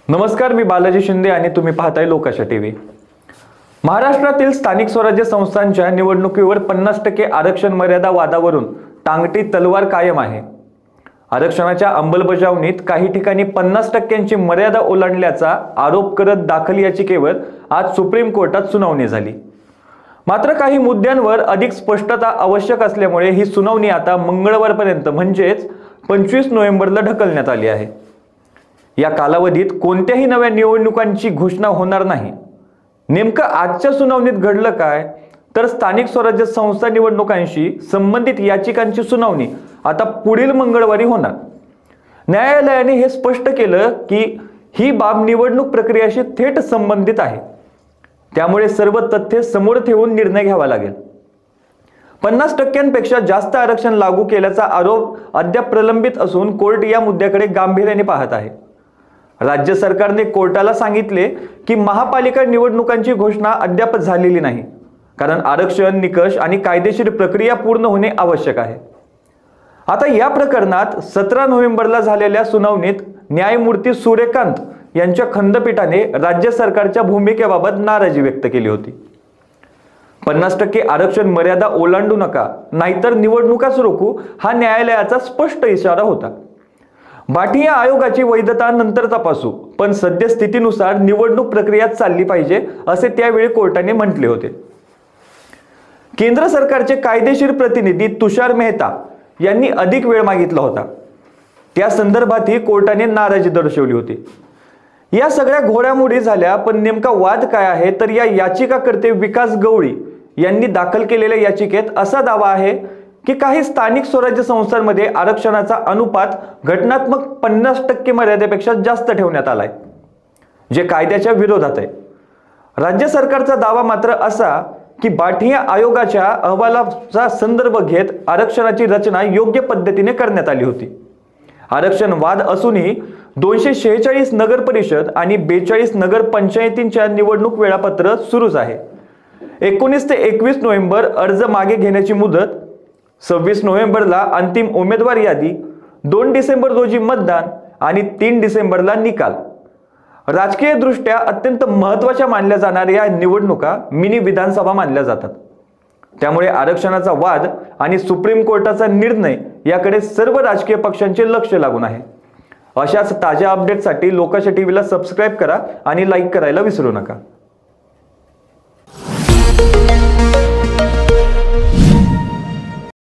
नमस्कार, मी बालाजी शिंदे आणि तुम्ही पाहताय लोकाशा टीव्ही। महाराष्ट्रातील स्थानिक स्वराज्य संस्थांच्या निवडणुकीवर 50% आरक्षण मर्यादा वादावरून टांगती तलवार कायम आहे। आरक्षणाच्या अंमलबजावणीत काही ठिकाणी 50%ची मर्यादा ओलांडल्याचा आरोप करत दाखल याचिकेवर आज सुप्रीम कोर्टात सुनावणी झाली। मात्र काही मुद्द्यांवर अधिक स्पष्टता आवश्यक असल्यामुळे ही सुनावणी आता मंगळवारपर्यंत म्हणजेच 25 नोव्हेंबरला ढकलण्यात आली आहे। या कालावधीत कोणत्याही नव्या निवडणुकांची घोषणा होणार नाही। नेमकं आजच्या सुनावणीत घडलं काय, तर स्थानिक स्वराज्य संस्था निवडणुकांशी संबंधित याचिकांची सुनावणी आता पुढील मंगळवारी होणार। न्यायालयाने हे स्पष्ट केलं की ही बाब निवडणूक प्रक्रियेशी थेट संबंधित आहे, त्यामुळे सर्व तथ्ये समोर ठेवून निर्णय घ्यावा लागेल। 50%पेक्षा जास्त आरक्षण लागू केल्याचा आरोप अद्याप प्रलंबित असून कोर्ट या मुद्द्याकडे गांभीर्याने पाहत आहे। राज्य सरकारने कोर्टाला सांगितले की महापालिका निवडणुकांची घोषणा अद्याप झालेली नाही, कारण आरक्षण निकष आणि कायदेशीर प्रक्रिया पूर्ण होणे आवश्यक आहे। आता या प्रकरणात 17 नोव्हेंबरला झालेल्या सुनावणीत न्यायमूर्ती सूर्यकांत यांच्या खंडपीठाने राज्य सरकारच्या भूमिकेबाबत नाराजी व्यक्त केली होती। 50% आरक्षण मर्यादा ओलांडू नका, नाहीतर निवडणुकाच रोखू, हा न्यायालयाचा स्पष्ट इशारा होता। भाटिया आयोगाची वैधता नंतर तपासू, पण सद्यस्थितीनुसार निवडणूक प्रक्रिया चालली पाहिजे असे त्यावेळी कोर्टाने म्हटले होते। केंद्र सरकारचे कायदेशीर प्रतिनिधी तुषार मेहता यांनी अधिक वेळ मागितला होता। त्या संदर्भातही कोर्टाने नाराजी दर्शवली होती। या सगळ्या घोडामोडी झाल्या, पण नेमका वाद काय आहे, तर या याचिकाकर्ते विकास गवळी यांनी दाखल केलेल्या याचिकेत असा दावा आहे की काही स्थानिक स्वराज्य संस्थांमध्ये आरक्षणाचा अनुपात घटनात्मक 50% मर्यादेपेक्षा जास्त ठेवण्यात आलाय, जे कायद्याच्या विरोधात आहे। राज्य सरकारचा दावा मात्र असा की भाटिया आयोगाच्या अहवालाचा संदर्भ घेत आरक्षणाची रचना योग्य पद्धतीने करण्यात आली होती। आरक्षण वाद असूनही 246 नगर परिषद आणि 42 नगर पंचायतींच्या निवडणूक वेळापत्र सुरूच आहे। 19 ते 21 नोव्हेंबर अर्ज मागे घेण्याची मुदत, 26 नोव्हेंबरला अंतिम उमेदवार यादी, 2 डिसेंबर रोजी मतदान आणि 3 डिसेंबरला निकाल। राजकीय दृष्ट्या अत्यंत महत्त्वाच्या मानल्या जाणाऱ्या या निवडणुका मिनी विधानसभा मानल्या जातात, त्यामुळे आरक्षणाचा वाद आणि सुप्रीम कोर्टाचा निर्णय याकडे सर्व राजकीय पक्षांचे लक्ष लागून आहे। अशाच ताज्या अपडेटसाठी लोकाशा टीव्हीला सबस्क्राइब करा आणि लाईक करायला विसरू नका।